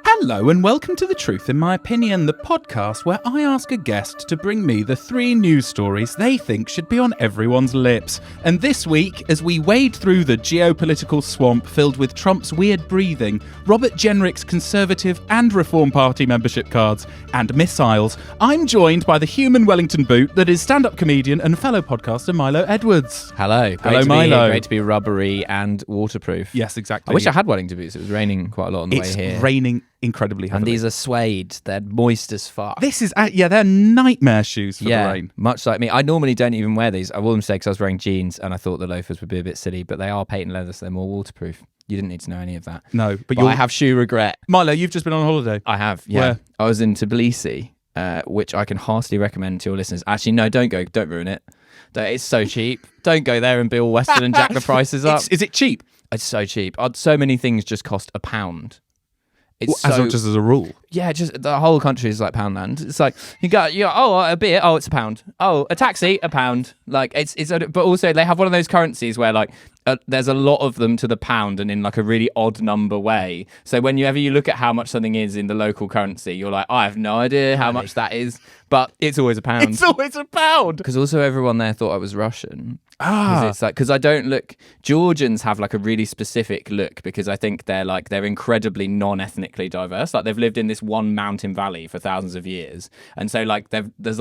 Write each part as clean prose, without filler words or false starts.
Hello and welcome to The Truth in My Opinion, the podcast where I ask a guest to bring me the 3 news stories they think should be on everyone's lips. And this week, as we wade through the geopolitical swamp filled with Trump's weird breathing, Robert Jenrick's Conservative and Reform Party membership cards, and missiles, I'm joined by the human Wellington boot that is stand-up comedian and fellow podcaster Milo Edwards. Hello. Hello, Milo. Great to be rubbery and waterproof. Yes, exactly. I wish I had Wellington boots. It was raining quite a lot on the way here. It's raining incredibly heavily. And these are suede. They're moist as fuck. This is, they're nightmare shoes for the rain. Much like me. I normally don't even wear these. I wore them today because I was wearing jeans and I thought the loafers would be a bit silly, but they are patent leather, so they're more waterproof. You didn't need to know any of that. No, but I have shoe regret. Milo, you've just been on holiday. I have, yeah. Where? I was in Tbilisi, which I can heartily recommend to your listeners. Actually, no, don't go. Don't ruin it. It's so cheap. Don't go there and be all Western and jack the prices up. Is it cheap? It's so cheap. So many things just cost £1. It's just as a rule. Yeah, just the whole country is like Poundland. It's like you go, a beer, it's £1. Oh, a taxi, £1. Like but also they have one of those currencies where like there's a lot of them to the pound and in like a really odd number way. So whenever you look at how much something is in the local currency, you're like, I have no idea how much that is, but it's always £1. It's always £1. Because also everyone there thought I was Russian. Ah, It's like, because I don't look. Georgians have like a really specific look because I think they're incredibly non-ethnically diverse. Like they've lived in this one mountain valley for thousands of years, and so like there's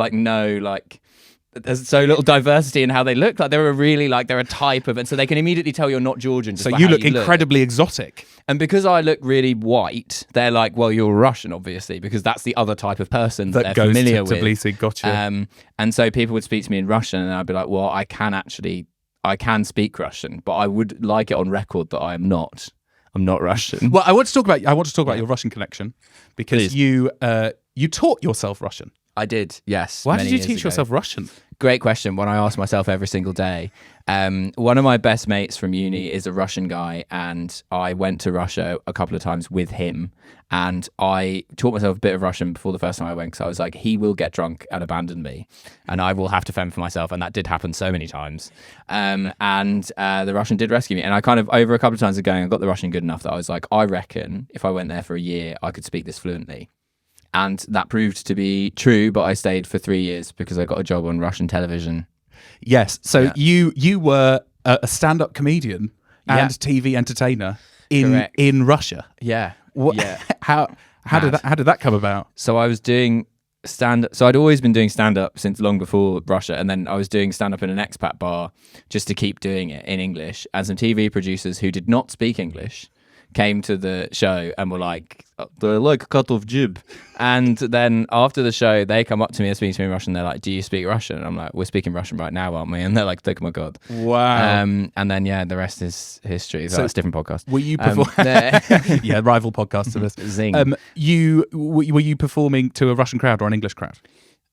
so little diversity in how they look. Like they're a type of, and so they can immediately tell you're not Georgian. So you look incredibly exotic. And because I look really white, they're like, well, you're Russian, obviously, because that's the other type of person that they're familiar with. Tbilisi, gotcha. And so people would speak to me in Russian, and I'd be like, well, I can speak Russian, but I would like it on record that I'm not Russian. Well, I want to talk about your Russian connection because you taught yourself Russian. I did, yes. Why did you teach yourself Russian? Great question. One I ask myself every single day. One of my best mates from uni is a Russian guy, and I went to Russia a couple of times with him, and I taught myself a bit of Russian before the first time I went, because I was like, he will get drunk and abandon me, and I will have to fend for myself, and that did happen so many times. And the Russian did rescue me, and I kind of, over a couple of times of going, I got the Russian good enough that I was like, I reckon if I went there for a year, I could speak this fluently. And that proved to be true, but I stayed for 3 years because I got a job on Russian television. Yes. So you were a stand-up comedian and TV entertainer in Russia. Yeah. How did that come about? So I was doing stand-up. So I'd always been doing stand-up since long before Russia, and then I was doing stand-up in an expat bar just to keep doing it in English. And some TV producers who did not speak English came to the show and were like, they're like a cut off jib. And then after the show, they come up to me and speak to me in Russian. They're like, do you speak Russian? And I'm like, we're speaking Russian right now, aren't we? And they're like, oh my God. Wow. And then, the rest is history. So that's a different podcast. Were you rival podcast of us. Zing. Were you performing to a Russian crowd or an English crowd?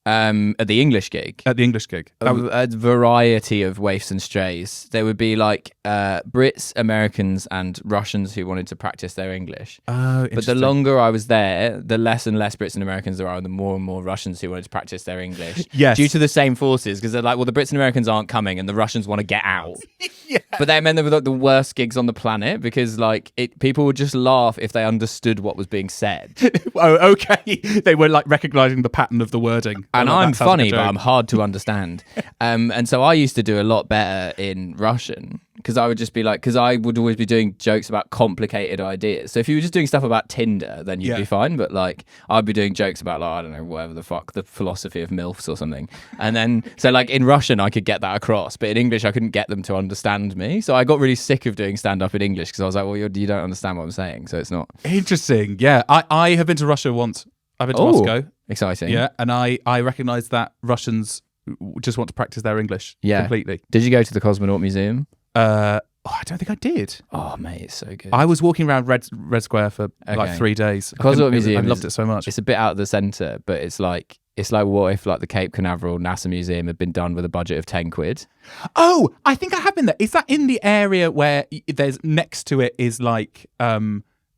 At the English gig. A variety of waifs and strays. There would be like Brits, Americans, and Russians who wanted to practice their English. Oh, but the longer I was there, the less and less Brits and Americans there are, the more and more Russians who wanted to practice their English. Yes. Due to the same forces, because they're like, well, the Brits and Americans aren't coming, and the Russians want to get out. Yeah. But that meant they were like the worst gigs on the planet because like people would just laugh if they understood what was being said. Oh, okay. They were like recognizing the pattern of the wording. And I'm funny, but I'm hard to understand. And so I used to do a lot better in Russian because I would just be like, because I would always be doing jokes about complicated ideas. So if you were just doing stuff about Tinder, then you'd be fine. But like, I'd be doing jokes about, like, I don't know, whatever the fuck, the philosophy of MILFs or something. And then, so like in Russian, I could get that across, but in English, I couldn't get them to understand me. So I got really sick of doing stand up in English because I was like, well, you don't understand what I'm saying. So it's not. Interesting. Yeah. I have been to Russia once. I've been to Moscow. Exciting. Yeah. And I recognize that Russians just want to practice their English completely. Did you go to the Cosmonaut Museum? I don't think I did. Oh, mate, it's so good. I was walking around Red Square for like 3 days. Cosmonaut Museum. I loved it so much. It's a bit out of the centre, but it's like what if like the Cape Canaveral NASA Museum had been done with a budget of 10 quid? Oh, I think I have been there. Is that in the area where there's next to it is like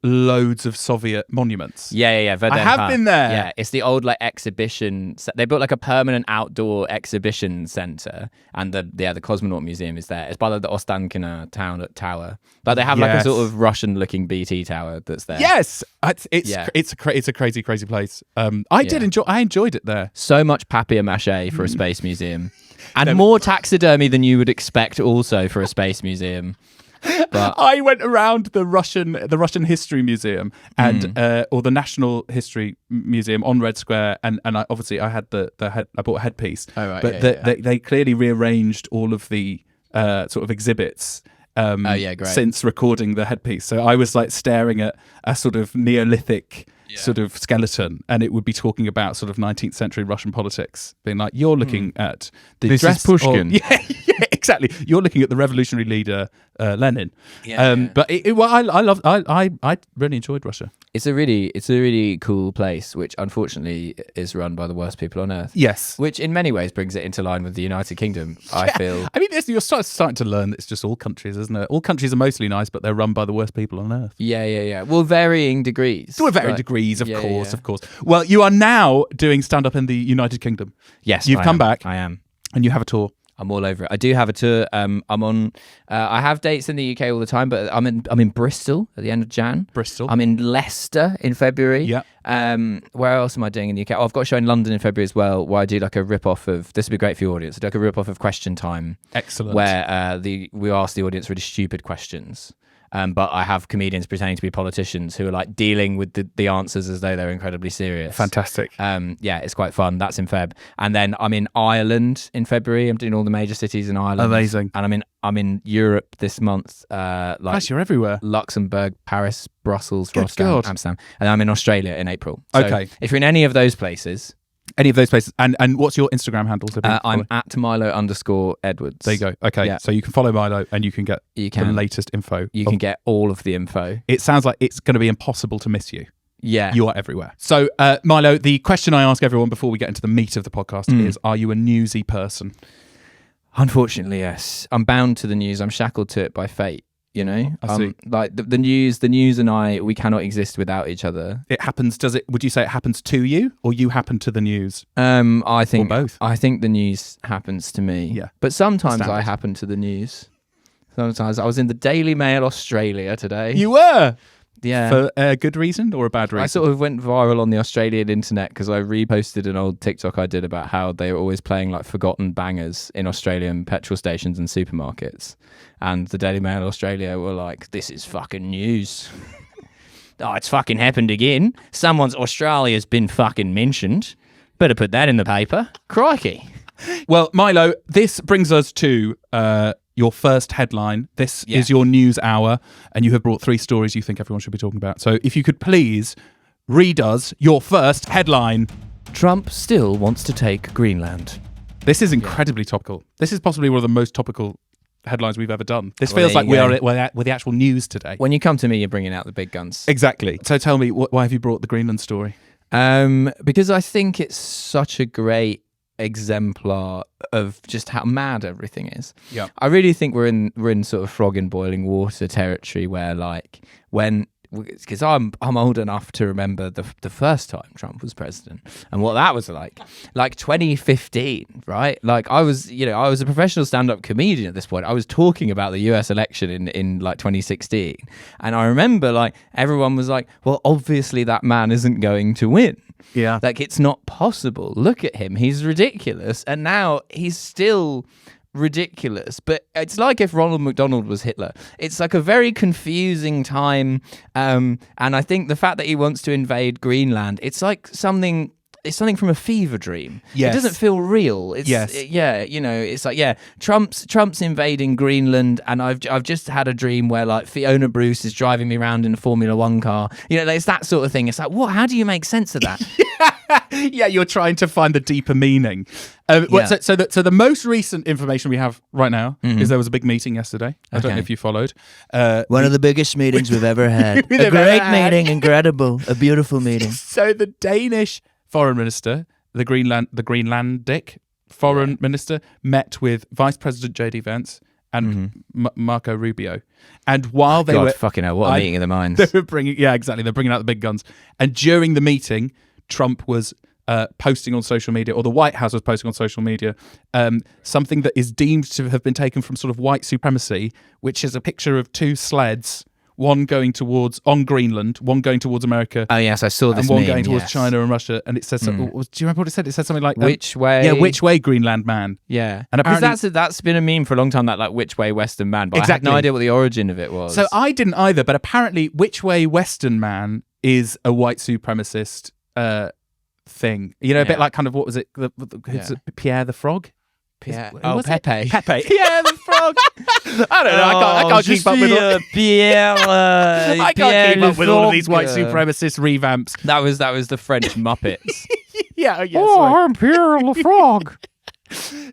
loads of Soviet monuments. Yeah. I have been there. Yeah, it's the old like exhibition. They built like a permanent outdoor exhibition center, and the Cosmonaut Museum is there. It's by the Ostankina tower. Like they have like a sort of Russian-looking BT tower that's there. Yes, it's a crazy place. I enjoyed it there. So much papier-mâché for a space museum, and more taxidermy than you would expect also for a space museum. But I went around the Russian History Museum and or the National History Museum on Red Square, and I had I bought a headpiece. Oh, right, but they clearly rearranged all of the sort of exhibits. Great. Since recording the headpiece, so I was like staring at a sort of Neolithic sort of skeleton, and it would be talking about sort of 19th century Russian politics, being like, you're looking at the this dress is Pushkin. yeah, exactly. You're looking at the revolutionary leader Lenin. But I really enjoyed Russia. It's a really cool place, which unfortunately is run by the worst people on earth. Yes, which in many ways brings it into line with the United Kingdom. I feel. I mean, you're starting to learn that it's just all countries, isn't it? All countries are mostly nice, but they're run by the worst people on earth. Yeah. Well, varying degrees. To varying degrees, of course. Well, you are now doing stand-up in the United Kingdom. Yes, you've come back. I am, and you have a tour. I'm all over it. I do have a tour. I'm on. I have dates in the UK all the time, but I'm in Bristol at the end of Jan. Bristol. I'm in Leicester in February. Yeah. Where else am I doing in the UK? Oh, I've got a show in London in February as well, where I do like a rip-off of. This would be great for your audience. I do like a rip-off of Question Time. Excellent. Where we ask the audience really stupid questions. But I have comedians pretending to be politicians who are like dealing with the answers as though they're incredibly serious. Fantastic. It's quite fun. That's in Feb. And then I'm in Ireland in February. I'm doing all the major cities in Ireland. Amazing. And I'm in Europe this month. Gosh, you're everywhere. Luxembourg, Paris, Brussels, Good Rotterdam, God. Amsterdam. And I'm in Australia in April. So okay. If you're in any of those places. And what's your Instagram handle? I'm at Milo_Edwards. There you go. Okay, yeah. So you can follow Milo and you can get the latest info. You can get all of the info. It sounds like it's going to be impossible to miss you. Yeah. You are everywhere. So, Milo, the question I ask everyone before we get into the meat of the podcast is, are you a newsy person? Unfortunately, yes. I'm bound to the news. I'm shackled to it by fate. You know, I see. Like the news and I, we cannot exist without each other. It happens. Would you say it happens to you, or you happen to the news? I think or both. I think the news happens to me. Yeah, but sometimes I happen to the news. Sometimes I was in the Daily Mail Australia today. You were. Yeah. For a good reason or a bad reason? I sort of went viral on the Australian internet because I reposted an old TikTok I did about how they were always playing like forgotten bangers in Australian petrol stations and supermarkets. And the Daily Mail Australia were like, this is fucking news. Oh, it's fucking happened again. Australia's been fucking mentioned. Better put that in the paper. Crikey. Well, Milo, this brings us to your first headline. This is your news hour, and you have brought 3 stories you think everyone should be talking about. So if you could please read us your first headline. Trump still wants to take Greenland. This is incredibly topical. This is possibly one of the most topical headlines we've ever done. This feels like we're the actual news today. When you come to me, you're bringing out the big guns. Exactly. So tell me, why have you brought the Greenland story? Because I think it's such a great exemplar of just how mad everything is. Yeah, I really think we're in sort of frog in boiling water territory where because I'm old enough to remember the first time Trump was president and what that was like 2015, right? Like I was a professional stand-up comedian at this point. I was talking about the US election in like 2016, and I remember like everyone was like, well, obviously that man isn't going to win. Yeah, like it's not possible. Look at him, he's ridiculous, and now he's still ridiculous. But it's like if Ronald McDonald was Hitler. It's like a very confusing time, and I think the fact that he wants to invade Greenland, it's like something from a fever dream. Yes. It doesn't feel real. It's like Trump's invading Greenland, and I've just had a dream where like Fiona Bruce is driving me around in a Formula One car. It's that sort of thing. It's like, what? How do you make sense of that? Yeah, you're trying to find the deeper meaning. So the most recent information we have right now is there was a big meeting yesterday. I don't know if you followed. One of the biggest meetings we've ever had. A great meeting, incredible, a beautiful meeting. So the Danish foreign minister, the Greenlandic foreign minister, met with Vice President J.D. Vance and Marco Rubio. And while they God, were fucking hell, what a meeting of the minds. they were bringing they're bringing out the big guns. And during the meeting, Trump was posting on social media, or the White House was posting on social media, something that is deemed to have been taken from sort of white supremacy, which is a picture of two sleds, one going on Greenland, one going towards America. Oh yes, I saw this. And one meme, going towards yes. China and Russia. And it says, do you remember what it said? It said something like, which way? Yeah, which way, Greenland man? Yeah, and apparently because that's been a meme for a long time. That like which way Western man, but I had no idea what the origin of it was. So I didn't either. But apparently, which way Western man is a white supremacist thing. You know, a bit like kind of what was it? Pierre the Frog. Pepe. Pepe. Pierre the Frog. I don't know. I can't keep up with all. Pierre. I can't keep up with all of these white supremacist revamps. That was the French Muppets. Yeah. I'm Pierre the Frog.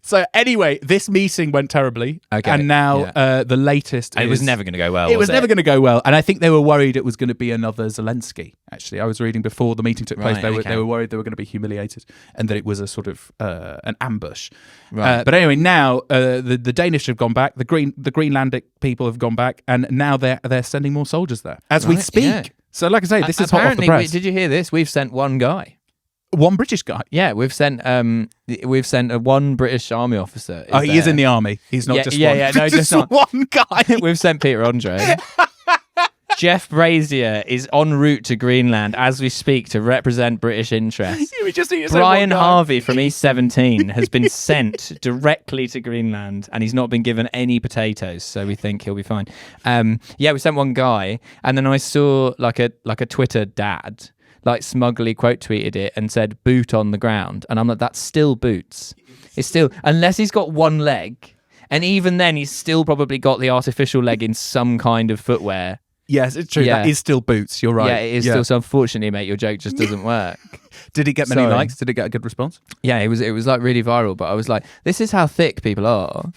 So anyway, this meeting went terribly. Okay. And now the latest it was never going to go well. It was never going to go well. And I think they were worried it was going to be another Zelensky. Actually, I was reading before the meeting took place, they were worried they were going to be humiliated and that it was a sort of an ambush. Right. But anyway, now the Danish have gone back, the Greenlandic people have gone back, and now they're sending more soldiers there as we speak. Yeah. So like I say, this is hot off the press. Did you hear this? We've sent one guy. One British guy. Yeah, we've sent one British army officer. He is in the army. He's not just one. Yeah, no, just one guy. We've sent Peter Andre. Jeff Brazier is en route to Greenland as we speak to represent British interests. We just need to Brian Harvey from East 17 has been sent directly to Greenland, and he's not been given any potatoes, so we think he'll be fine. We sent one guy, and then I saw like a Twitter dad like smugly quote tweeted it and said boot on the ground, and I'm like, that's still boots. It's still, unless he's got one leg, and even then he's still probably got the artificial leg in some kind of footwear. Yes, it's true. That is still boots. You're right. Yeah, it is still. So unfortunately, mate, your joke just doesn't work. Did it get many likes? Did it get a good response? Yeah, it was like really viral. But I was like, this is how thick people are.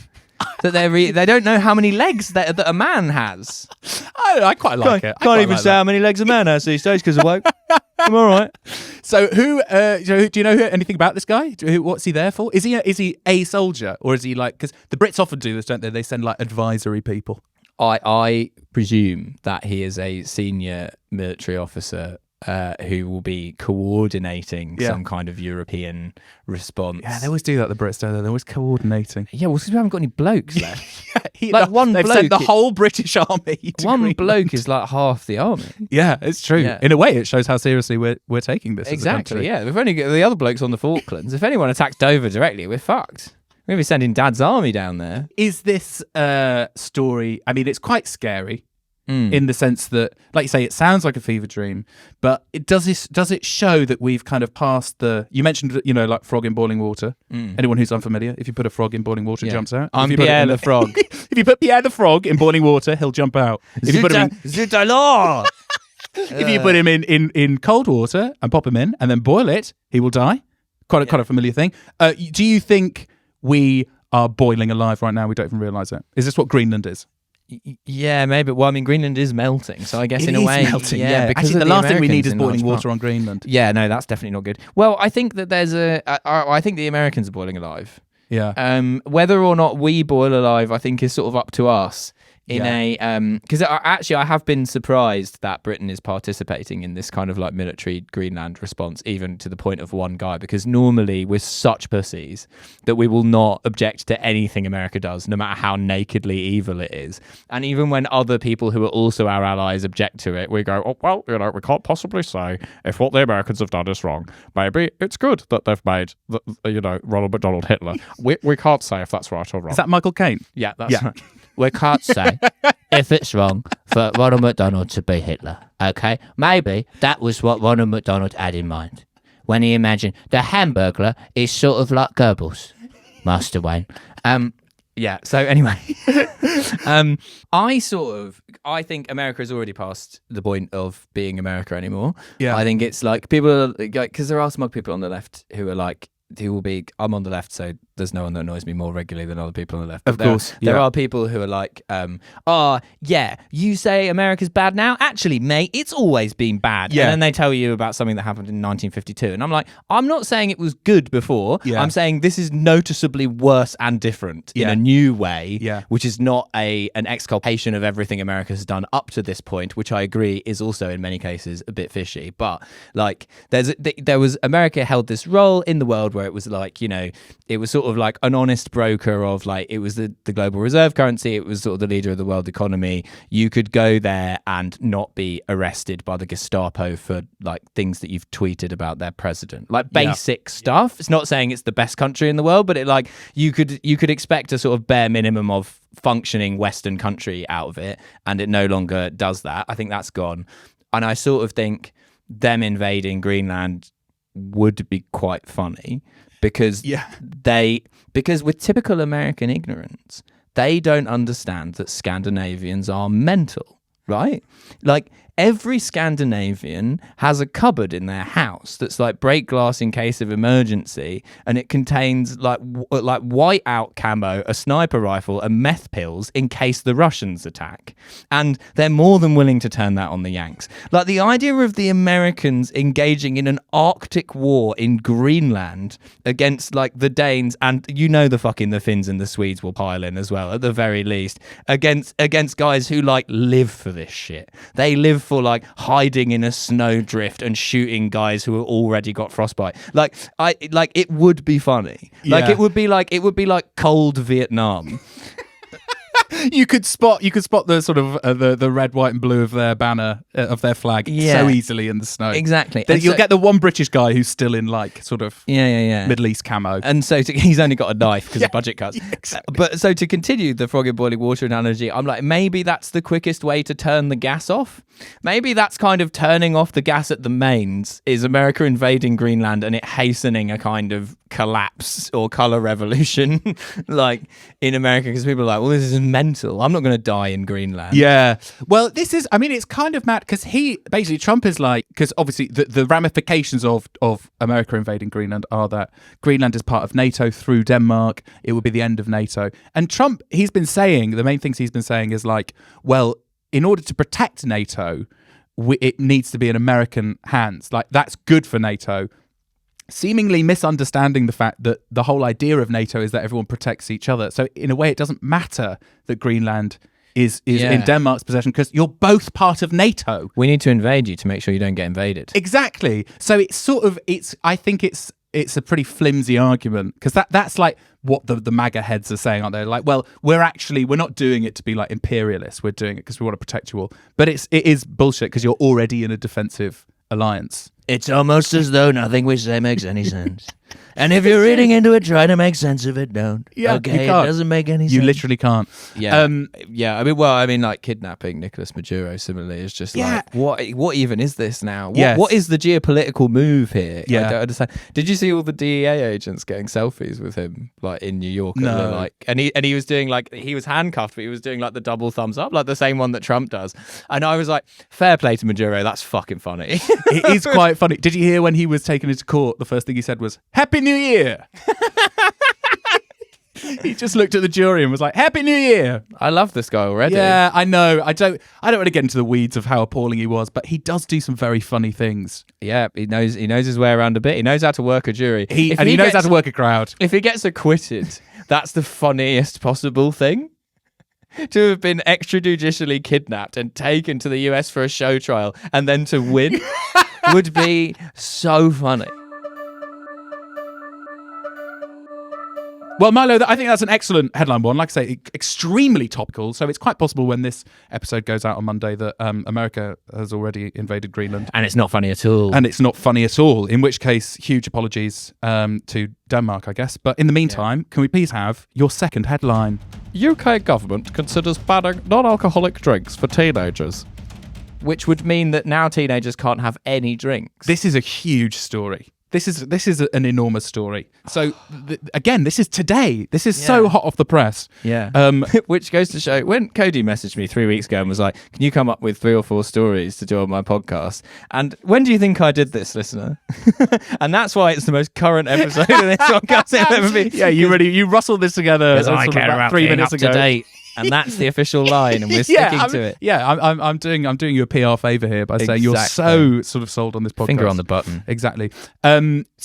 That they don't know how many legs that a man has. I quite like it. Can't even say how many legs a man has these days because of woke. I'm all right. So do you know anything about this guy? What's he there for? Is he a soldier, or is he like, because the Brits often do this, don't they? They send like advisory people. I presume that he is a senior military officer who will be coordinating some kind of European response. Yeah, they always do that, the Brits, don't they? They're always coordinating. Yeah, well, because we haven't got any blokes left. They've sent the whole British army to one Greenland. bloke is like half the army. Yeah, it's true. Yeah. In a way, it shows how seriously we're taking this. Exactly, yeah. We've only got the other blokes on the Falklands. If anyone attacks Dover directly, we're fucked. We're going to be sending Dad's army down there. Is this story, I mean, it's quite scary in the sense that, like you say, it sounds like a fever dream, but does it show that we've kind of passed you mentioned, like frog in boiling water. Anyone who's unfamiliar, if you put a frog in boiling water, it jumps out. I'm Pierre the Frog. If you put Pierre the Frog in boiling water, he'll jump out. If you put him if you put him in cold water and pop him in and then boil it, he will die. Quite a familiar thing. Do you think we are boiling alive right now? We don't even realise it. Is this what Greenland is? Yeah, maybe. Well, I mean, Greenland is melting, so I guess in a way, melting, because actually, the last thing we need is boiling water on Greenland. Yeah, no, that's definitely not good. Well, I think that I think the Americans are boiling alive. Yeah. Whether or not we boil alive, I think is sort of up to us. Because actually I have been surprised that Britain is participating in this kind of like military Greenland response, even to the point of one guy, because normally we're such pussies that we will not object to anything America does, no matter how nakedly evil it is. And even when other people who are also our allies object to it, we go, oh, well, we can't possibly say if what the Americans have done is wrong. Maybe it's good that they've made Ronald McDonald Hitler. We can't say if that's right or wrong. Is that Michael Caine? Yeah, that's right. We can't say if it's wrong for Ronald McDonald to be Hitler, okay? Maybe that was what Ronald McDonald had in mind when he imagined the Hamburglar is sort of like Goebbels, Master Wayne. Yeah, so anyway, I think America has already passed the point of being America anymore. Yeah. I think it's like people are, because there are smug people on the left who are like, I'm on the left, so there's no one that annoys me more regularly than other people on the left. Of course. There are people who are like, you say America's bad now? Actually, mate, it's always been bad. Yeah. And then they tell you about something that happened in 1952. And I'm like, I'm not saying it was good before. Yeah. I'm saying this is noticeably worse and different in a new way, which is not an exculpation of everything America has done up to this point, which I agree is also in many cases a bit fishy. But like, America held this role in the world where it was like, it was sort of like an honest broker of like, it was the global reserve currency. It was sort of the leader of the world economy. You could go there and not be arrested by the Gestapo for like things that you've tweeted about their president, like basic stuff. It's not saying it's the best country in the world, but it like you could expect a sort of bare minimum of functioning Western country out of it, and it no longer does that. I think that's gone. And I sort of think them invading Greenland would be quite funny because with typical American ignorance, they don't understand that Scandinavians are mental, right? Like every Scandinavian has a cupboard in their house that's like break glass in case of emergency, and it contains like whiteout camo, a sniper rifle, and meth pills in case the Russians attack. And they're more than willing to turn that on the Yanks. Like the idea of the Americans engaging in an Arctic war in Greenland against like the Danes, and the Finns and the Swedes will pile in as well at the very least, against guys who like live for this shit. They live for like hiding in a snowdrift and shooting guys who have already got frostbite. It would be funny. Like it would be like cold Vietnam. You could spot the sort of the red, white, and blue of their banner of their flag so easily in the snow. Exactly. You'll get the one British guy who's still in like sort of Middle East camo, and so he's only got a knife because of budget cuts. Exactly. But so to continue the frog in boiling water analogy, I'm like, maybe that's the quickest way to turn the gas off. Maybe that's kind of turning off the gas at the mains is America invading Greenland and it hastening a kind of collapse or color revolution like in America, because people are like, well, this is mental. I'm not going to die in Greenland. Yeah. Well, it's kind of mad because Trump is like, because obviously the ramifications of America invading Greenland are that Greenland is part of NATO through Denmark. It would be the end of NATO. And Trump, the main things he's been saying is like, well, in order to protect NATO, it needs to be in American hands. Like, that's good for NATO. Seemingly misunderstanding the fact that the whole idea of NATO is that everyone protects each other. So in a way, it doesn't matter that Greenland is in Denmark's possession because you're both part of NATO. We need to invade you to make sure you don't get invaded. Exactly. So I think it's a pretty flimsy argument because that's like what the MAGA heads are saying, aren't they? Like, well, we're not doing it to be like imperialists. We're doing it because we want to protect you all. But it is bullshit because you're already in a defensive alliance. It's almost as though nothing we say makes any sense. And if you're reading into it, try to make sense of it. Don't. Yeah, okay, it doesn't make any sense. You literally can't. Yeah. I mean, like kidnapping Nicolas Maduro similarly is just like, what even is this now? What is the geopolitical move here? Yeah. I don't understand. Did you see all the DEA agents getting selfies with him like in New York? No. And he was doing like, he was handcuffed, but he was doing like the double thumbs up, like the same one that Trump does. And I was like, fair play to Maduro. That's fucking funny. It is quite funny. Did you hear when he was taken into court, the first thing he said was, Happy New Year! He just looked at the jury and was like, Happy New Year! I love this guy already. Yeah, I know. I don't want to get into the weeds of how appalling he was, but he does do some very funny things. Yeah, he knows his way around a bit. He knows how to work a jury. He knows how to work a crowd. If he gets acquitted, that's the funniest possible thing. To have been extrajudicially kidnapped and taken to the US for a show trial and then to win would be so funny. Well, Milo, I think that's an excellent headline one. Like I say, extremely topical. So it's quite possible when this episode goes out on Monday that America has already invaded Greenland. And it's not funny at all. And it's not funny at all, in which case, huge apologies to Denmark, I guess. But in the meantime, can we please have your second headline? UK government considers banning non-alcoholic drinks for teenagers. Which would mean that now teenagers can't have any drinks. This is a huge story. This is an enormous story. So again, this is today. This is so hot off the press. Yeah. Which goes to show, when Cody messaged me 3 weeks ago and was like, "Can you come up with 3 or 4 stories to do on my podcast?" And when do you think I did this, listener? And that's why it's the most current episode of this podcast I've ever been. Yeah, you rustled this together. Because I care about 3 minutes ago. To date. And that's the official line, and we're sticking to it. Yeah, I'm doing you a PR favor here by saying you're so sort of sold on this podcast. Finger on the button. Exactly. So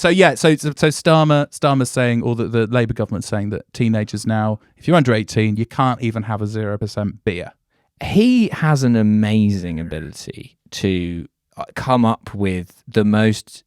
Starmer's saying, or the Labour government's saying, that teenagers now, if you're under 18, you can't even have a 0% beer. He has an amazing ability to come up with the most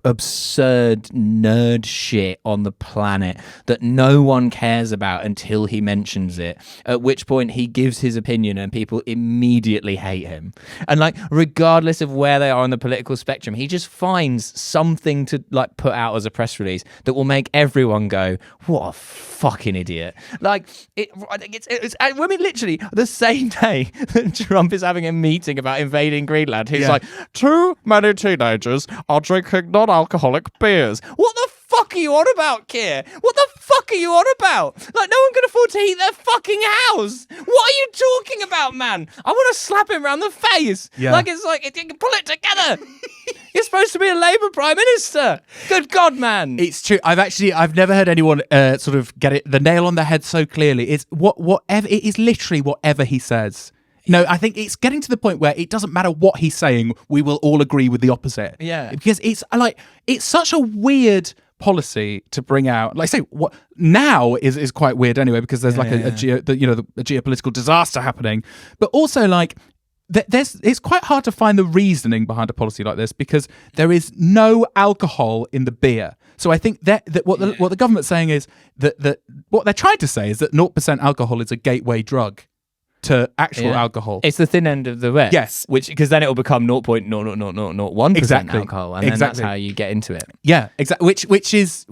absurd nerd shit on the planet that no one cares about until he mentions it, at which point he gives his opinion and people immediately hate him. And like, regardless of where they are on the political spectrum, he just finds something to like put out as a press release that will make everyone go, "What a fucking idiot." Like, I mean, literally the same day that Trump is having a meeting about invading Greenland, he's like, "Too many teenagers are drinking non-alcoholic beers." What the fuck are you on about, Keir? What the fuck are you on about? Like, no one can afford to heat their fucking house. What are you talking about, man? I want to slap him around the face. Yeah. Like, it's like, pull it together. You're supposed to be a Labour Prime Minister. Good God, man. It's true. I've never heard anyone sort of get the nail on the head so clearly. It's whatever. It is literally whatever he says. No, I think it's getting to the point where it doesn't matter what he's saying, we will all agree with the opposite. Yeah. Because it's such a weird policy to bring out. Like, say, what now is quite weird anyway, because there's a geopolitical disaster happening. But also, like, it's quite hard to find the reasoning behind a policy like this, because there is no alcohol in the beer. So I think that what the government's saying is that what they're trying to say is that 0% alcohol is a gateway drug to actual alcohol. It's the thin end of the wedge. Yes. Because then it will become 0.00001% exactly. alcohol, and then that's how you get into it. Yeah, exactly. Which is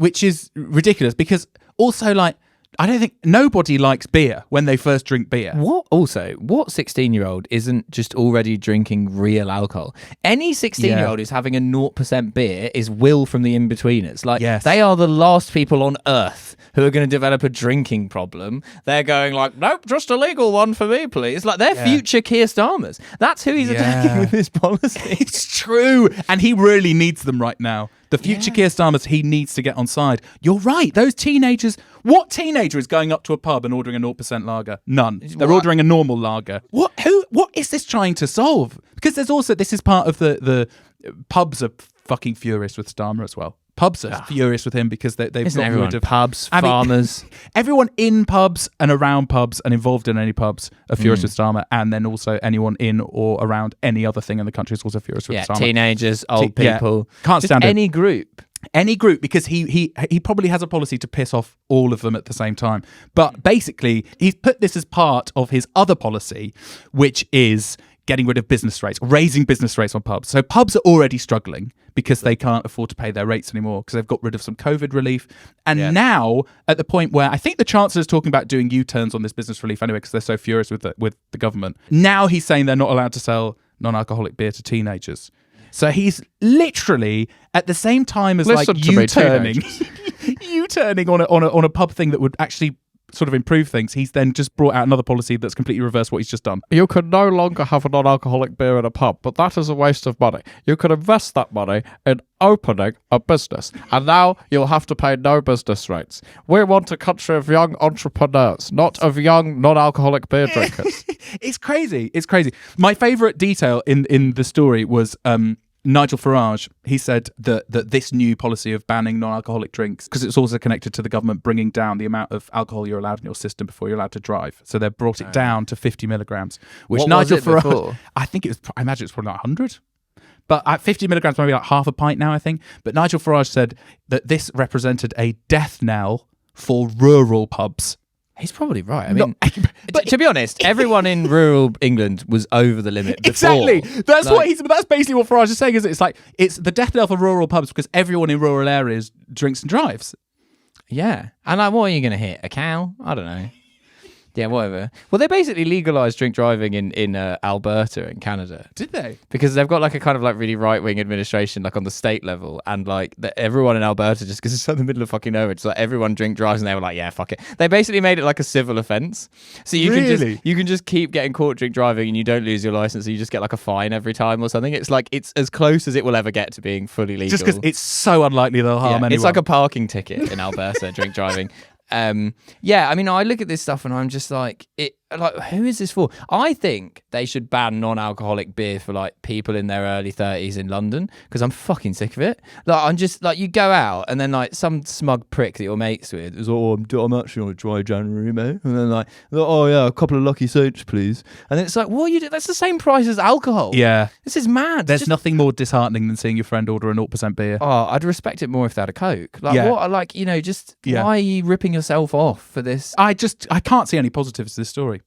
ridiculous, because also, like, I don't think nobody likes beer when they first drink beer. What 16-year-old isn't just already drinking real alcohol? Any 16-year-old who's having a 0% beer is Will from the In-Betweeners. Like, they are the last people on earth who are going to develop a drinking problem. They're going like, "Nope, just a legal one for me, please." Like, they're future Keir Starmers. That's who he's attacking with this policy. It's true. And he really needs them right now. The future Keir Starmers, he needs to get on side. You're right. Those teenagers. What teenager is going up to a pub and ordering a 0% lager? None. They're ordering a normal lager. What is this trying to solve? Because there's also, this is part of the pubs are fucking furious with Starmer as well. Pubs are furious with him because they've got rid of pubs, farmers. Everyone in pubs and around pubs and involved in any pubs are furious with Starmer, and then also anyone in or around any other thing in the country is also furious with Starmer. Teenagers, old people, can't stand any group. Any group, because he probably has a policy to piss off all of them at the same time. But basically, he's put this as part of his other policy, which is getting rid of business rates, raising business rates on pubs. So pubs are already struggling because they can't afford to pay their rates anymore because they've got rid of some COVID relief. And now, at the point where I think the Chancellor's talking about doing U-turns on this business relief anyway, because they're so furious with the government. Now he's saying they're not allowed to sell non-alcoholic beer to teenagers. So he's literally, at the same time as U-turning on a pub thing that would actually sort of improve things, he's then just brought out another policy that's completely reversed what he's just done. You can no longer have a non-alcoholic beer in a pub, but that is a waste of money. You can invest that money in opening a business, and now you'll have to pay no business rates. We want a country of young entrepreneurs, not of young non-alcoholic beer drinkers. It's crazy. It's crazy. My favourite detail in the story was Nigel Farage. He said that this new policy of banning non-alcoholic drinks, because it's also connected to the government bringing down the amount of alcohol you're allowed in your system before you're allowed to drive. So they've brought it down to 50 milligrams, which what Nigel was it Farage, before? I imagine it's probably like 100. But at 50 milligrams, maybe like half a pint now, I think. But Nigel Farage said that this represented a death knell for rural pubs. He's probably right. I mean, but to be honest, everyone in rural England was over the limit before. Exactly. That's that's basically what Farage is saying, isn't it? It's like, it's the death knell for rural pubs because everyone in rural areas drinks and drives. Yeah. And like, what are you going to hit? A cow? I don't know. Yeah, whatever. Well, they basically legalized drink driving in Alberta in Canada. Did they? Because they've got like a kind of like really right wing administration, like on the state level, and like everyone in Alberta, just because it's in the middle of fucking nowhere, just like everyone drink drives, and they were like, yeah, fuck it. They basically made it like a civil offence, so you can just keep getting caught drink driving, and you don't lose your license, so you just get like a fine every time or something. It's like it's as close as it will ever get to being fully legal. Just because it's so unlikely they'll harm anyone. It's like a parking ticket in Alberta, drink driving. Yeah, I mean, I look at this stuff and I'm just like, who is this for? I think they should ban non-alcoholic beer for like people in their early 30s in London, because I'm fucking sick of it. Like, I'm just like, you go out and then like some smug prick that you're mates with is, oh, I'm actually on a dry January, mate. And then like, oh yeah, a couple of Lucky Soaps, please. And it's like, what are you doing? That's the same price as alcohol. Yeah. This is mad. There's nothing more disheartening than seeing your friend order a 0% beer. Oh, I'd respect it more if they had a Coke. Like, Yeah. what? Like, you know, just why are you ripping yourself off for this? I can't see any positives to this story.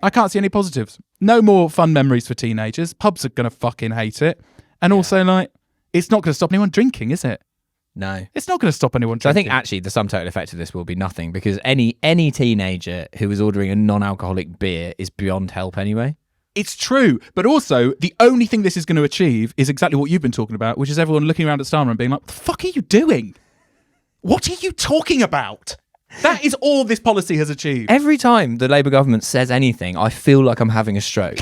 I can't see any positives. No more fun memories for teenagers. Pubs are going to fucking hate it. And also, like, it's not going to stop anyone drinking, is it? No. It's not going to stop anyone So I drinking. think actually the sum total effect of this will be nothing, because any teenager who is ordering a non-alcoholic beer is beyond help anyway. It's true. But also, the only thing this is going to achieve is exactly what you've been talking about, which is everyone looking around at Starmer and being like, what the fuck are you doing? What are you talking about? That is all this policy has achieved. Every time the Labour government says anything, I feel like I'm having a stroke.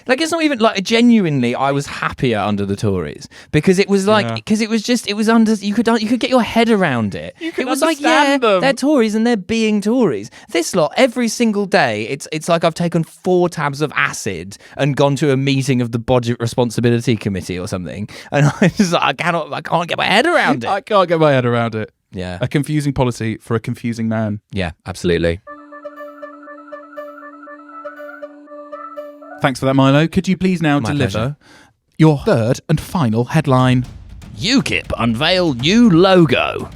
Like, it's not even like, genuinely, I was happier under the Tories, because it was like, because it was under, you could get your head around it. It was like, yeah, they're Tories and they're being Tories. This lot, every single day, it's like I've taken 4 tabs of acid and gone to a meeting of the Budget Responsibility Committee or something, and I just like, I can't get my head around it. I can't get my head around it. Yeah. A confusing policy for a confusing man. Yeah, absolutely. Thanks for that, Milo. Could you please now deliver pleasure. your third and final headline? UKIP unveil new logo.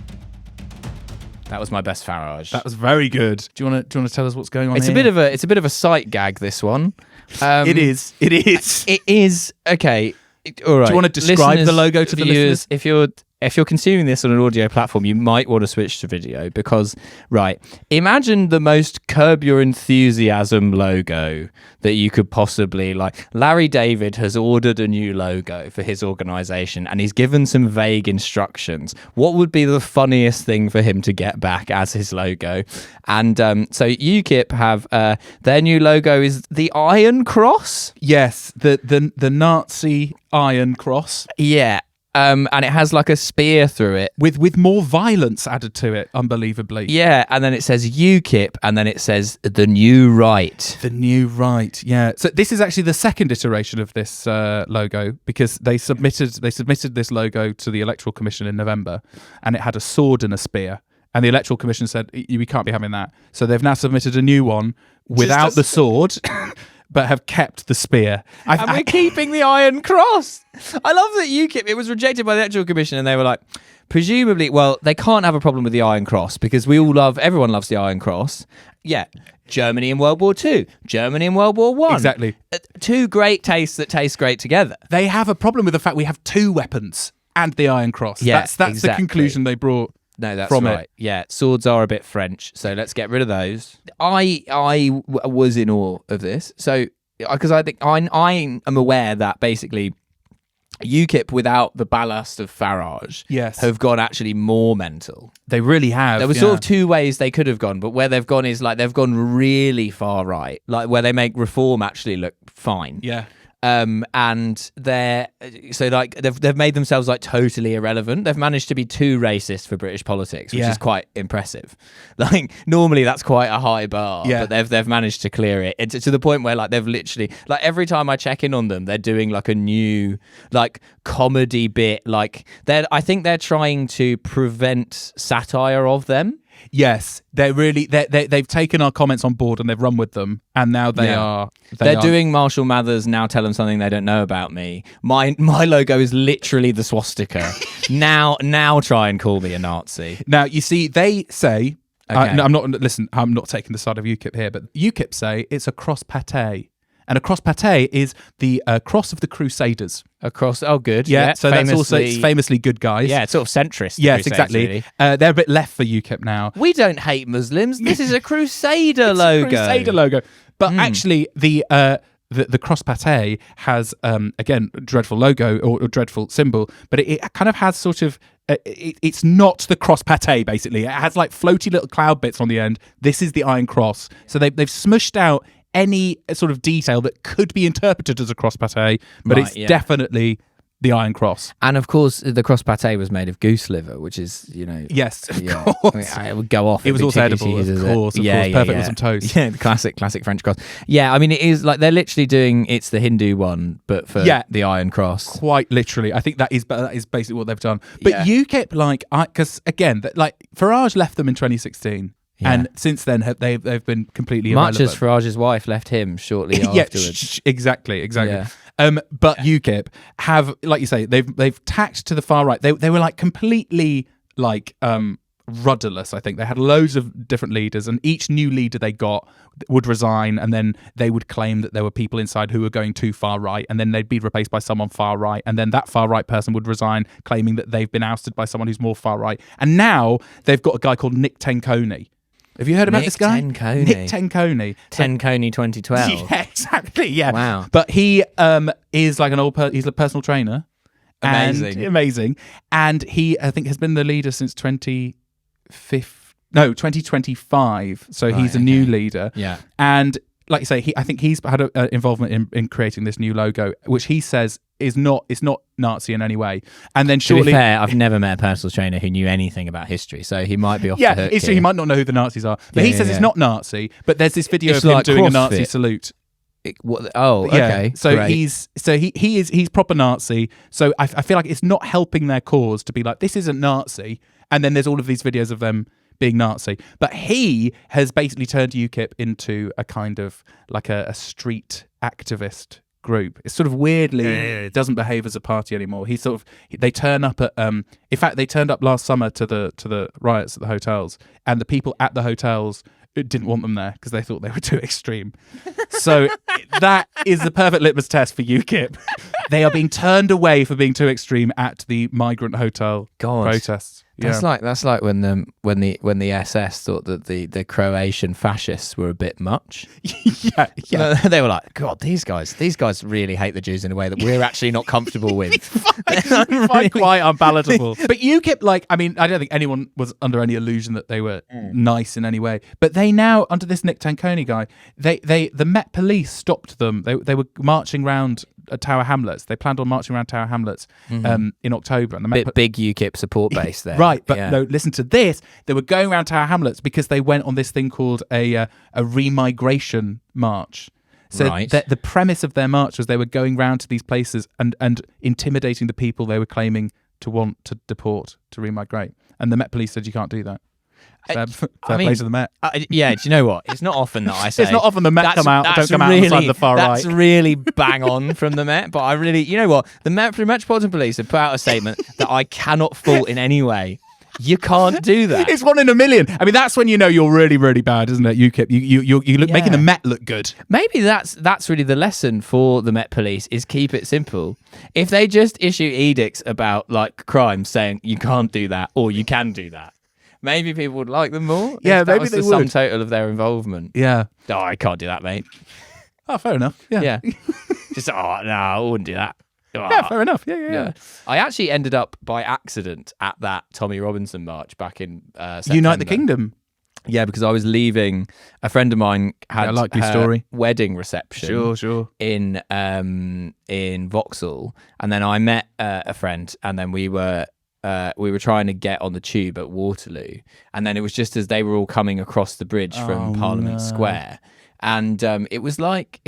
That was my best Farage. That was very good. Do you want to tell us what's going on? It's here? a bit of a sight gag, this one. It is. It is. Okay. All right. Do you want to describe the logo to the listeners? If you're consuming this on an audio platform, you might want to switch to video, because, right, imagine the most Curb Your Enthusiasm logo that you could possibly, like, Larry David has ordered a new logo for his organisation and he's given some vague instructions. What would be the funniest thing for him to get back as his logo? And so UKIP have, their new logo is the Iron Cross. Yes, the Nazi Iron Cross. Yeah. And it has like a spear through it. With more violence added to it, unbelievably. Yeah, and then it says UKIP, and then it says the new right. The new right, yeah. So this is actually the second iteration of this logo, because they submitted this logo to the Electoral Commission in November, and it had a sword and a spear. And the Electoral Commission said, we can't be having that. So they've now submitted a new one without the sword, but have kept the spear. And we're keeping the Iron Cross. I love that UKIP, it was rejected by the Electoral Commission, and they were like, presumably, well, they can't have a problem with the Iron Cross, because everyone loves the Iron Cross. Yeah. Germany in World War II. Germany in World War I. Exactly. 2 great tastes that taste great together. They have a problem with the fact we have 2 weapons and the Iron Cross. Yeah, that's exactly. the conclusion they brought. No, that's from right. it. Yeah, swords are a bit French, so let's get rid of those. I was in awe of this, so because I think I am aware that basically UKIP, without the ballast of Farage, have gone actually more mental. They really have. There were sort of 2 ways they could have gone, but where they've gone is like they've gone really far right, like where they make reform actually look fine. Yeah. And they've made themselves like totally irrelevant. They've managed to be too racist for British politics, which is quite impressive. Like normally that's quite a high bar, but they've managed to clear it. It's to the point where like they've literally, like every time I check in on them, they're doing like a new like comedy bit. Like I think they're trying to prevent satire of them. Yes, they've taken our comments on board and they've run with them, and now they're doing Marshall Mathers now tell them something they don't know about me. My logo is literally the swastika. now try and call me a Nazi. Now you see, they say, Okay. I'm not taking the side of UKIP here, but UKIP say it's a cross pate, And a cross pate is the cross of the Crusaders. Across. Oh, good. Yeah, so that's also it's famously good guys. Yeah, it's sort of centrist. Yes, Crusades, exactly. Really. They're a bit left for UKIP now. We don't hate Muslims. This is a Crusader logo. Crusader logo. But actually, the cross pate has again dreadful logo or dreadful symbol, but it kind of has sort of it's not the cross pate. Basically, it has like floaty little cloud bits on the end. This is the Iron Cross. So they've smushed out any sort of detail that could be interpreted as a cross pate, but it's definitely the Iron Cross. And of course, the cross pate was made of goose liver, which is, yes, of course. I mean, it would go off. It was also edible, of course. Perfect with some toast. Yeah, the classic French cross. Yeah, I mean, it is like they're literally doing it's the Hindu one, but for the Iron Cross. Quite literally, I think that is basically what they've done. But UKIP, because again, Farage left them in 2016. Yeah. And since then, they've been completely irrelevant. Much as Farage's wife left him shortly afterwards. Exactly. Yeah. But UKIP have, like you say, they've tacked to the far right. They were like completely like rudderless. I think they had loads of different leaders, and each new leader they got would resign, and then they would claim that there were people inside who were going too far right, and then they'd be replaced by someone far right, and then that far right person would resign, claiming that they've been ousted by someone who's more far right. And now they've got a guy called Nick Tenconi. Have you heard about this guy? Nick Tenconi. Tenconi 2012. Yeah, exactly. Yeah. Wow. But he is like he's a personal trainer. Amazing. And he, I think, has been the leader since 2025. So he's a new leader. Yeah. And like you say, I think he's had an involvement in creating this new logo, which he says it's not Nazi in any way. And then to be fair, I've never met a personal trainer who knew anything about history, so he might be off the hook. Yeah, he might not know who the Nazis are, but he says it's not Nazi. But there's this video of him doing a Nazi salute. Okay. So great. he's proper Nazi. So I feel like it's not helping their cause to be like, this isn't Nazi. And then there's all of these videos of them being Nazi. But he has basically turned UKIP into a kind of like a street activist group. It's sort of weirdly it doesn't behave as a party anymore. They turn up at in fact they turned up last summer to the riots at the hotels, and the people at the hotels didn't want them there because they thought they were too extreme. So that is the perfect litmus test for UKIP. They are being turned away for being too extreme at the migrant hotel protests. That's like when the SS thought that the Croatian fascists were a bit much. Yeah. They were like, God, these guys really hate the Jews in a way that we're actually not comfortable with. Quite unpalatable. But UKIP, I don't think anyone was under any illusion that they were nice in any way. But they now, under this Nick Tanconi guy, the Met Police stopped them. They were marching around Tower Hamlets. They planned on marching around Tower Hamlets in October. And the big UKIP support base there. Right, but no, listen to this. They were going around Tower Hamlets because they went on this thing called a remigration march. So the premise of their march was they were going round to these places and intimidating the people they were claiming to want to deport, to remigrate. And the Met Police said you can't do that. Fair play to the Met. Do you know what? It's not often that I say. It's not often the Met don't come out on the side of the far right. That's really bang on from the Met. But I really, you know what? The Metropolitan Police have put out a statement that I cannot fault in any way. You can't do that. It's 1 in a million. I mean, that's when you know you're really, really bad, isn't it? UKIP. You look making the Met look good. Maybe that's really the lesson for the Met Police is keep it simple. If they just issue edicts about like crimes saying you can't do that or you can do that, maybe people would like them more. Yeah, if that maybe was they the would. sum total of their involvement. Yeah. Oh, I can't do that, mate. Oh, fair enough. Yeah. Just no, I wouldn't do that. Yeah, fair enough. Yeah. I actually ended up by accident at that Tommy Robinson march back in September. Unite the Kingdom. Yeah, because I was leaving. A friend of mine had your her story. wedding reception. Sure. In Vauxhall, and then I met a friend, and then we were trying to get on the tube at Waterloo, and then it was just as they were all coming across the bridge from Parliament Square, and it was like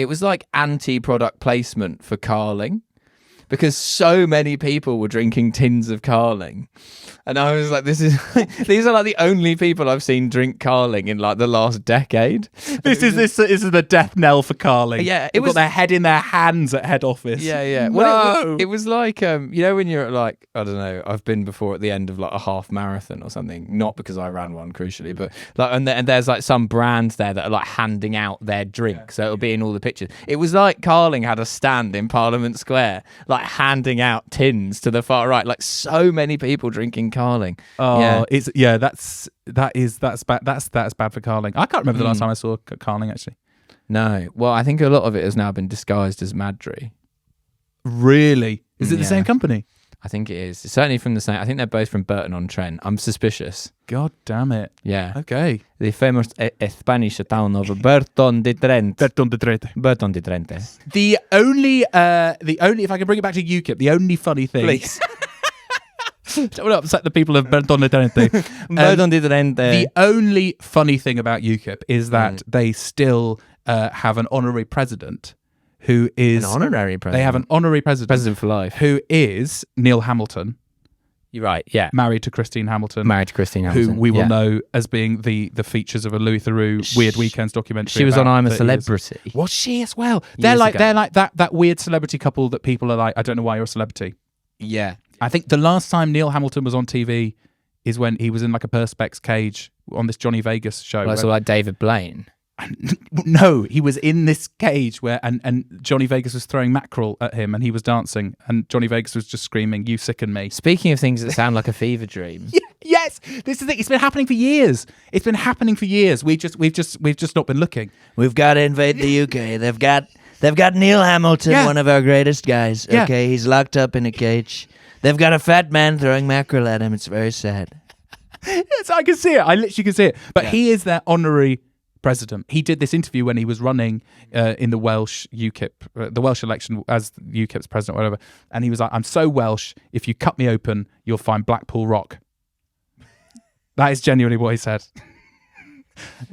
anti-product placement for Carling. because so many people were drinking tins of Carling. And I was like, these are like the only people I've seen drink Carling in like the last decade. This is the death knell for Carling. Yeah, They've got their head in their hands at head office. Yeah. No. Well, it was like, you know, when you're at like, I don't know, I've been before at the end of like a half marathon or something, not because I ran one, crucially, but like, and there's like some brands there that are like handing out their drink, so it'll be in all the pictures. It was like Carling had a stand in Parliament Square, like handing out tins to the far right, like so many people drinking Carling. Oh, that's bad. That's bad for Carling. I can't remember the last time I saw Carling actually. No, well, I think a lot of it has now been disguised as Madry. Really? Is it the same company? I think it is. It's certainly from the same. I think they're both from Burton-on-Trent. I'm suspicious. God damn it. Yeah. Okay. The famous Spanish town of Burton-on-Trent. Burton-on-Trent. The only, if I can bring it back to UKIP, the only funny thing. Please. Don't upset the people of Burton-on-Trent. Burton-on-Trent. The only funny thing about UKIP is that they still have an honorary president who is... An honorary president? They have an honorary president. President for life. Who is Neil Hamilton. You're right, yeah. Married to Christine Hamilton. Who we will know as being the features of a Louis Theroux Weird Weekends documentary. She was on I'm a Celebrity. Years. Was she as well? They're like that weird celebrity couple that people are like, I don't know why you're a celebrity. Yeah. I think the last time Neil Hamilton was on TV is when he was in like a Perspex cage on this Johnny Vegas show. Well, so like David Blaine. No, he was in this cage where and Johnny Vegas was throwing mackerel at him and he was dancing and Johnny Vegas was just screaming, "You sicken me." Speaking of things that sound like a fever dream. Yes, this is the thing. It's been happening for years. It's been happening for years. We've just not been looking. We've got to invade the UK. They've got Neil Hamilton, one of our greatest guys. Yeah. Okay, he's locked up in a cage. They've got a fat man throwing mackerel at him. It's very sad. Yes, I can see it. I literally can see it. But he is their honorary president. He did this interview when he was running in the Welsh UKIP, the Welsh election as UKIP's president, or whatever. And he was like, "I'm so Welsh. If you cut me open, you'll find Blackpool Rock." That is genuinely what he said.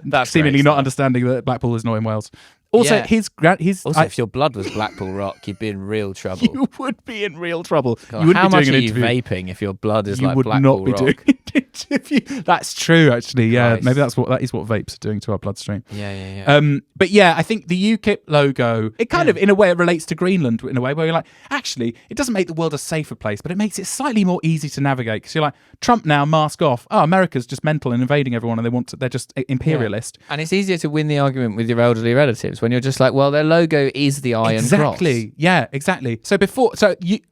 That's seemingly great not stuff. understanding that Blackpool is not in Wales. Also, Yeah. if your blood was Blackpool Rock, you'd be in real trouble. you would be in real trouble. God, You wouldn't how be much doing are an you interview. vaping if your blood is You like would Blackpool not be Rock? doing an interview. That's true, actually. Yeah, Christ. maybe that is what vapes are doing to our bloodstream. Yeah. But yeah, I think the UKIP logo, it kind of, in a way, it relates to Greenland in a way where you're like, actually, it doesn't make the world a safer place, but it makes it slightly more easy to navigate. Because you're like, Trump now, mask off. Oh, America's just mental and invading everyone, and they're just imperialist. And it's easier to win the argument with your elderly relatives when you're just like, well, their logo is the iron Exactly. cross. Yeah, exactly. So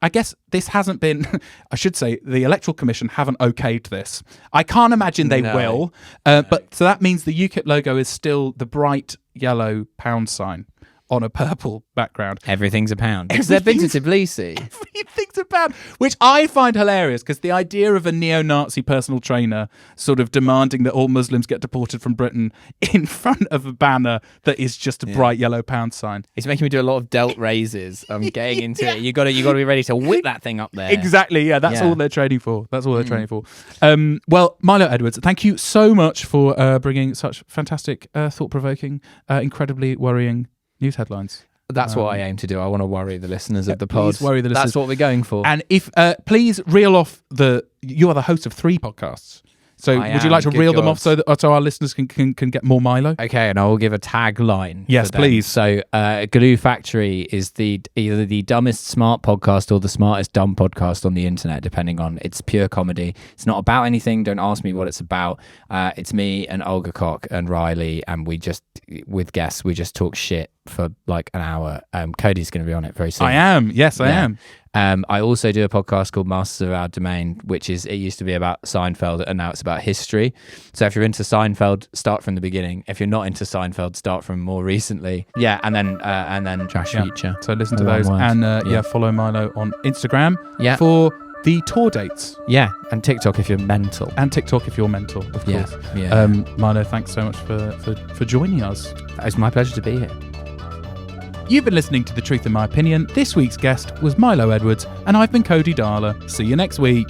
I guess this hasn't been, I should say, the Electoral Commission haven't okayed this. I can't imagine they will. But so that means the UKIP logo is still the bright yellow pound sign on a purple background. Everything's a pound. Because they've been to Tbilisi. Everything's a pound, which I find hilarious because the idea of a neo-Nazi personal trainer sort of demanding that all Muslims get deported from Britain in front of a banner that is just a bright yellow pound sign. It's making me do a lot of delt raises. I'm getting into it. You got to be ready to whip that thing up there. Exactly. Yeah, that's all they're training for. Well, Milo Edwards, thank you so much for bringing such fantastic, thought-provoking, incredibly worrying news headlines. That's what I aim to do. I want to worry the listeners of the pod. Please worry the listeners. That's what we're going for. And if please reel off you are the host of 3 podcasts. So would you like to Good reel them God. off so our listeners can get more Milo? Okay, and I will give a tagline. Yes, for them. please. So, Glue Factory is either the dumbest smart podcast or the smartest dumb podcast on the internet, depending on. It's pure comedy. It's not about anything. Don't ask me what it's about. It's me and Olga Koch and Riley, and with guests, we just talk shit for like an hour. Cody's going to be on it very soon. I am. Yes, I am. I also do a podcast called Masters of Our Domain, which it used to be about Seinfeld and now it's about history. So if you're into Seinfeld, start from the beginning. If you're not into Seinfeld, start from more recently. Yeah, and then Trash Future. So listen to All those. one word. And follow Milo on Instagram Yeah. for the tour dates. Yeah, and TikTok if you're mental. And TikTok if you're mental, of Yeah, course. yeah. Milo, thanks so much for joining us. It's my pleasure to be here. You've been listening to The Truth in My Opinion. This week's guest was Milo Edwards, and I've been Cody Darla. See you next week.